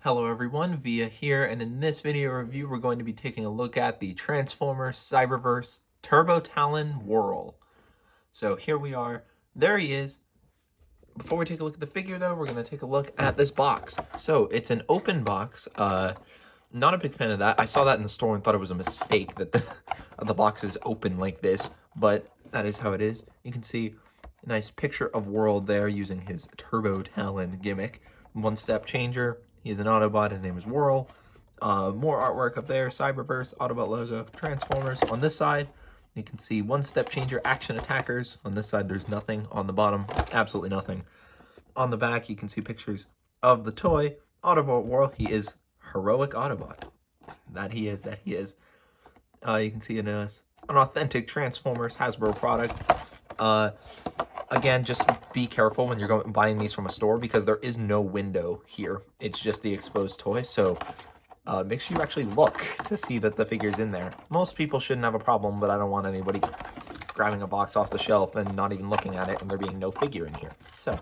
Hello everyone, Via here, and in this video review we're going to be taking a look at the Transformers Cyberverse Turbo Talon WHIRL. So here we are, there he is. Before we take a look at the figure though, we're going to take a look at this box. So it's an open box, not a big fan of that. I saw that in the store and thought it was a mistake that the box is open like this, but that is how it is. You can see a nice picture of WHIRL there using his Turbo Talon gimmick. One-step changer. He is an Autobot. His name is WHIRL. More artwork up there. Cyberverse, Autobot logo, Transformers. On this side, you can see one-step changer, action attackers. On this side, there's nothing. On the bottom, absolutely nothing. On the back, you can see pictures of the toy, Autobot WHIRL. He is heroic Autobot. That he is. You can see an authentic Transformers Hasbro product. Again, just be careful when you're buying these from a store because there is no window here. It's just the exposed toy, so make sure you actually look to see that the figure's in there. Most people shouldn't have a problem, but I don't want anybody grabbing a box off the shelf and not even looking at it and there being no figure in here. So,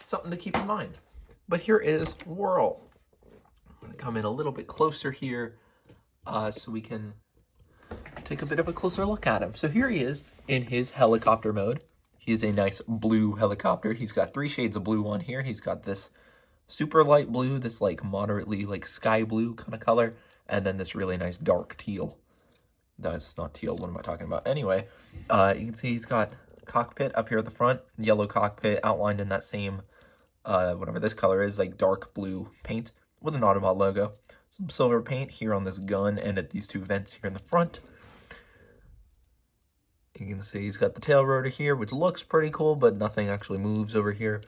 something to keep in mind. But here is WHIRL. I'm going to come in a little bit closer here so we can take a bit of a closer look at him. So here he is in his helicopter mode. He is a nice blue helicopter. He's got 3 shades of blue on here. He's got this super light blue, this like moderately like sky blue kind of color, and then this really nice dark teal. No, it's not teal. What am I talking about? Anyway, you can see he's got cockpit up here at the front, yellow cockpit outlined in that same, whatever this color is, like dark blue paint with an Autobot logo. Some silver paint here on this gun and at these 2 vents here in the front. You can see he's got the tail rotor here, which looks pretty cool, but nothing actually moves over here.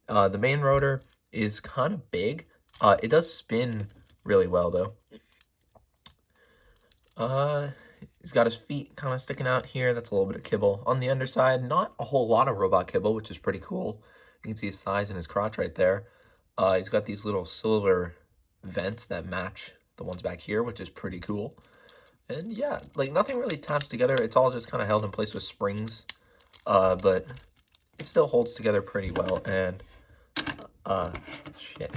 The main rotor is kind of big. It does spin really well, though. He's got his feet kind of sticking out here. That's a little bit of kibble. On the underside, not a whole lot of robot kibble, which is pretty cool. You can see his thighs and his crotch right there. He's got these little silver vents that match the ones back here, which is pretty cool. And yeah, like nothing really taps together. It's all just kind of held in place with springs, but it still holds together pretty well. And shit,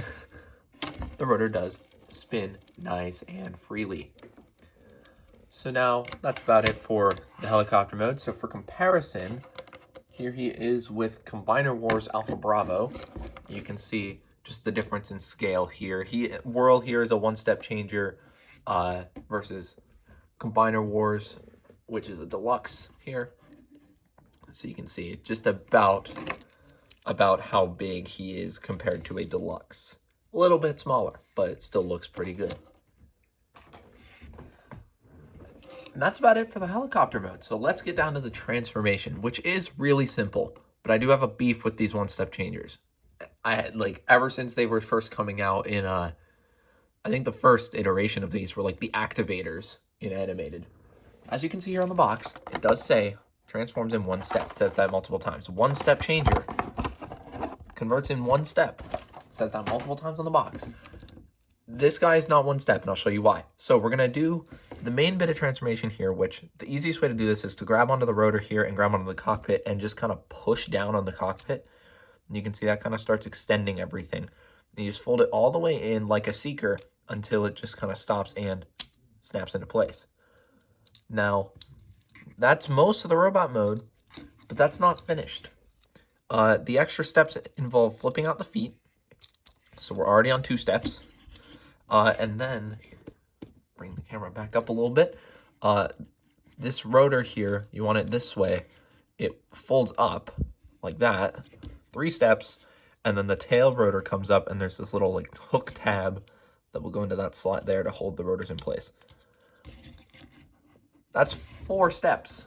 the rotor does spin nice and freely. So now that's about it for the helicopter mode. So for comparison, here he is with Combiner Wars Alpha Bravo. You can see just the difference in scale here. WHIRL here is a 1-step changer versus Combiner Wars, which is a deluxe here. So you can see just about how big he is compared to a deluxe. A little bit smaller, but it still looks pretty good. And that's about it for the helicopter mode. So let's get down to the transformation, which is really simple. But I do have a beef with these 1-step changers. I had, like, ever since they were first coming out in, I think the first iteration of these were like the activators in animated. As you can see here on the box, it does say transforms in 1 step. It says that multiple times. 1-step changer converts in 1 step. It says that multiple times on the box. This guy is not 1 step, and I'll show you why. So we're going to do the main bit of transformation here, which the easiest way to do this is to grab onto the rotor here and grab onto the cockpit and just kind of push down on the cockpit. And you can see that kind of starts extending everything. And you just fold it all the way in like a seeker until it just kind of stops and snaps into place. Now, that's most of the robot mode, but that's not finished. The extra steps involve flipping out the feet. So we're already on 2 steps. And then, bring the camera back up a little bit. This rotor here, you want it this way. It folds up like that, 3 steps, and then the tail rotor comes up, and there's this little like hook tab that will go into that slot there to hold the rotors in place. That's 4 steps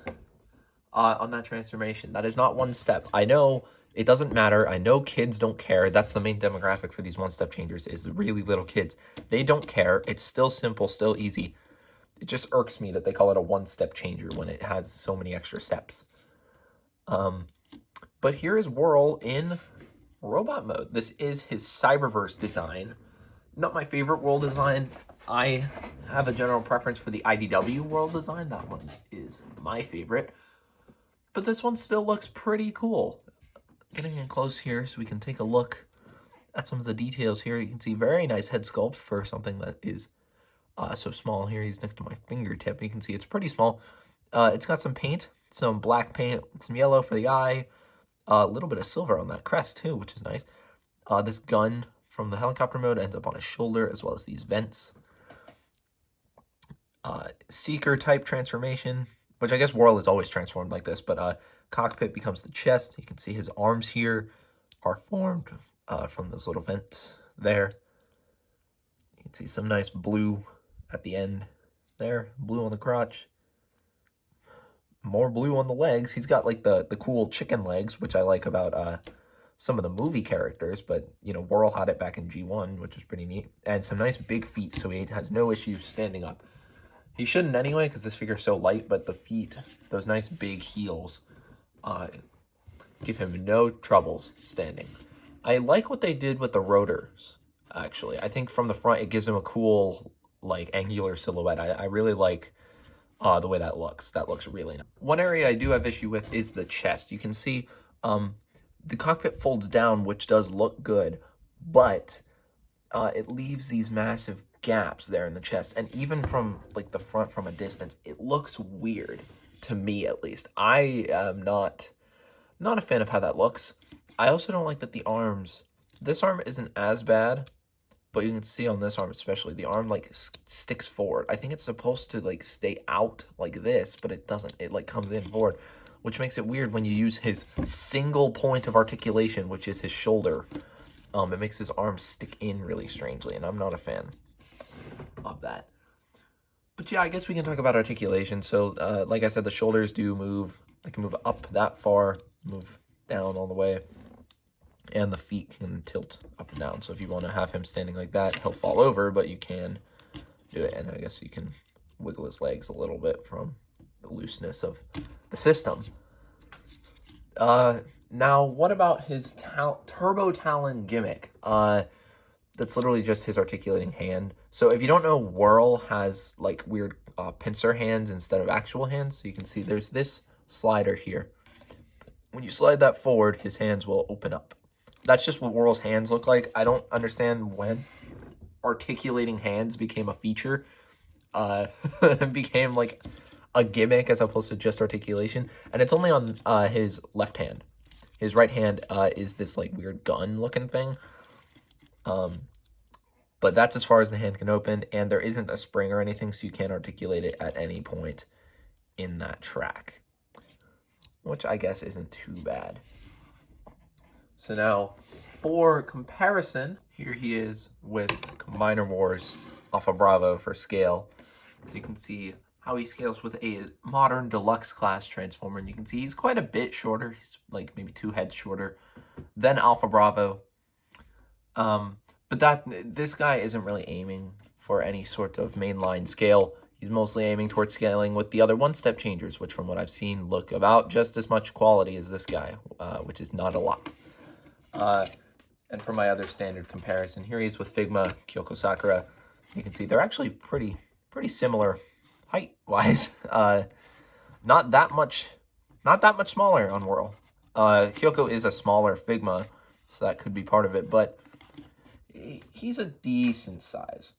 on that transformation. That is not 1 step. I know it doesn't matter. I know kids don't care. That's the main demographic for these 1-step changers is the really little kids. They don't care. It's still simple, still easy. It just irks me that they call it a 1-step changer when it has so many extra steps. But here is WHIRL in robot mode. This is his Cyberverse design. Not my favorite WHIRL design. I have a general preference for the IDW WHIRL design. That one is my favorite. But this one still looks pretty cool. Getting in close here so we can take a look at some of the details here. You can see very nice head sculpt for something that is so small. Here he's next to my fingertip. You can see it's pretty small. It's got some paint, some black paint, some yellow for the eye, a little bit of silver on that crest too, which is nice. This gun from the helicopter mode ends up on his shoulder, as well as these vents. Seeker type transformation, which I guess WHIRL is always transformed like this, but cockpit becomes the chest. You can see his arms here are formed from those little vents there. You can see some nice blue at the end there, blue on the crotch. More blue on the legs. He's got like the cool chicken legs, which I like about some of the movie characters, but you know, WHIRL had it back in G1, which was pretty neat. And some nice big feet, so he has no issues standing up. He shouldn't anyway, because this figure's so light, but the feet, those nice big heels, give him no troubles standing. I like what they did with the rotors, actually. I think from the front, it gives him a cool, like, angular silhouette. I really like the way that looks. That looks really nice. One area I do have issue with is the chest. You can see the cockpit folds down, which does look good, but it leaves these massive gaps there in the chest, and even from like the front from a distance, it looks weird to me, at least. I am not a fan of how that looks. I also don't like that the arms, this arm isn't as bad, but you can see on this arm especially, the arm like sticks forward. I think it's supposed to like stay out like this, but it doesn't. It like comes in forward, which makes it weird when you use his single point of articulation, which is his shoulder. It makes his arms stick in really strangely, and I'm not a fan of that. But yeah, I guess we can talk about articulation. So like I said, the shoulders do move. They can move up that far, move down all the way, and the feet can tilt up and down. So if you want to have him standing like that, he'll fall over, but you can do it. And I guess you can wiggle his legs a little bit from the looseness of the system. Now, what about his Turbo Talon gimmick? That's literally just his articulating hand. So if you don't know, WHIRL has like weird pincer hands instead of actual hands. So you can see there's this slider here. When you slide that forward, his hands will open up. That's just what WHIRL's hands look like. I don't understand when articulating hands became a feature. It became like a gimmick as opposed to just articulation. And it's only on his left hand. His right hand is this like weird gun looking thing. But that's as far as the hand can open, and there isn't a spring or anything, so you can't articulate it at any point in that track, which I guess isn't too bad. So now, for comparison, here he is with Combiner Wars Alpha Bravo for scale. So you can see how he scales with a modern deluxe class transformer, and you can see he's quite a bit shorter. He's like maybe 2 heads shorter than Alpha Bravo. But this guy isn't really aiming for any sort of mainline scale. He's mostly aiming towards scaling with the other one-step changers, which from what I've seen look about just as much quality as this guy, which is not a lot. And for my other standard comparison, here he is with Figma, Kyoko Sakura. You can see they're actually pretty similar height-wise. Not that much smaller on WHIRL. Kyoko is a smaller Figma, so that could be part of it, but he's a decent size,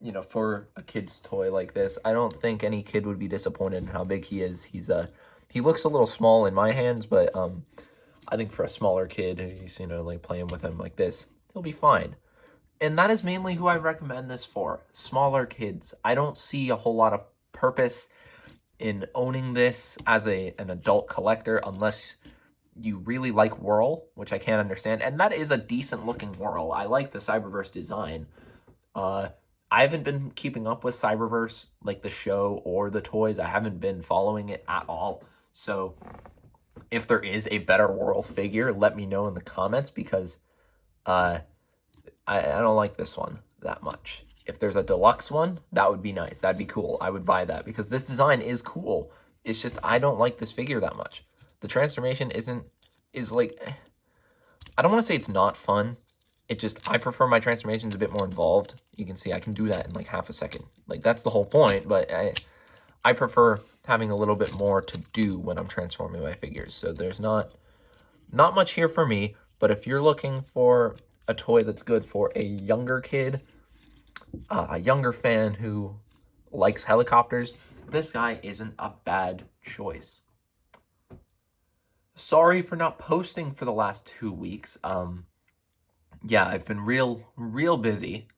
you know, for a kid's toy like this. I don't think any kid would be disappointed in how big he is. He looks a little small in my hands, but I think for a smaller kid who's, you know, like playing with him like this, he'll be fine. And that is mainly who I recommend this for, smaller kids. I don't see a whole lot of purpose in owning this as an adult collector unless you really like WHIRL, which I can't understand, and that is a decent looking WHIRL. I like the Cyberverse design. I haven't been keeping up with Cyberverse, like the show or the toys. I haven't been following it at all. So if there is a better WHIRL figure, let me know in the comments, because I don't like this one that much. If there's a deluxe one, that would be nice. That'd be cool. I would buy that because this design is cool. It's just I don't like this figure that much. The transformation is like, I don't want to say it's not fun. It just, I prefer my transformations a bit more involved. You can see I can do that in like half a second. Like that's the whole point, but I prefer having a little bit more to do when I'm transforming my figures. So there's not much here for me, but if you're looking for a toy that's good for a younger kid, a younger fan who likes helicopters, this guy isn't a bad choice. Sorry for not posting for the last 2 weeks. Yeah, I've been real busy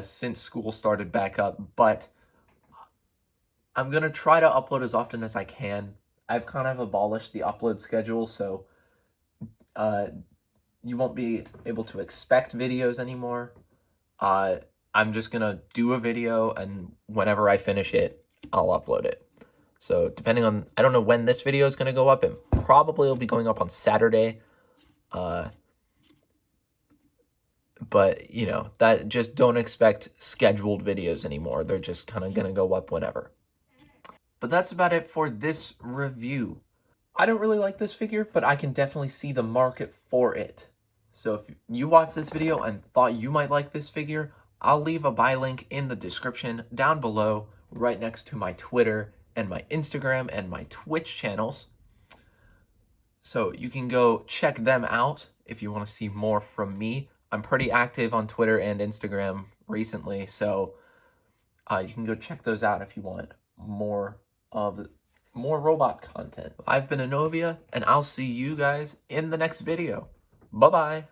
since school started back up, but I'm gonna try to upload as often as I can. I've kind of abolished the upload schedule, so you won't be able to expect videos anymore. I'm just gonna do a video, and whenever I finish it, I'll upload it. So depending on, I don't know when this video is gonna go up. It probably will be going up on Saturday. But you know, that just don't expect scheduled videos anymore. They're just kind of gonna go up whenever. But that's about it for this review. I don't really like this figure, but I can definitely see the market for it. So if you watched this video and thought you might like this figure, I'll leave a buy link in the description down below, right next to my Twitter and my Instagram and my Twitch channels. So you can go check them out if you want to see more from me. I'm pretty active on Twitter and Instagram recently, so you can go check those out if you want more robot content. I've been Anovia, and I'll see you guys in the next video. Bye-bye.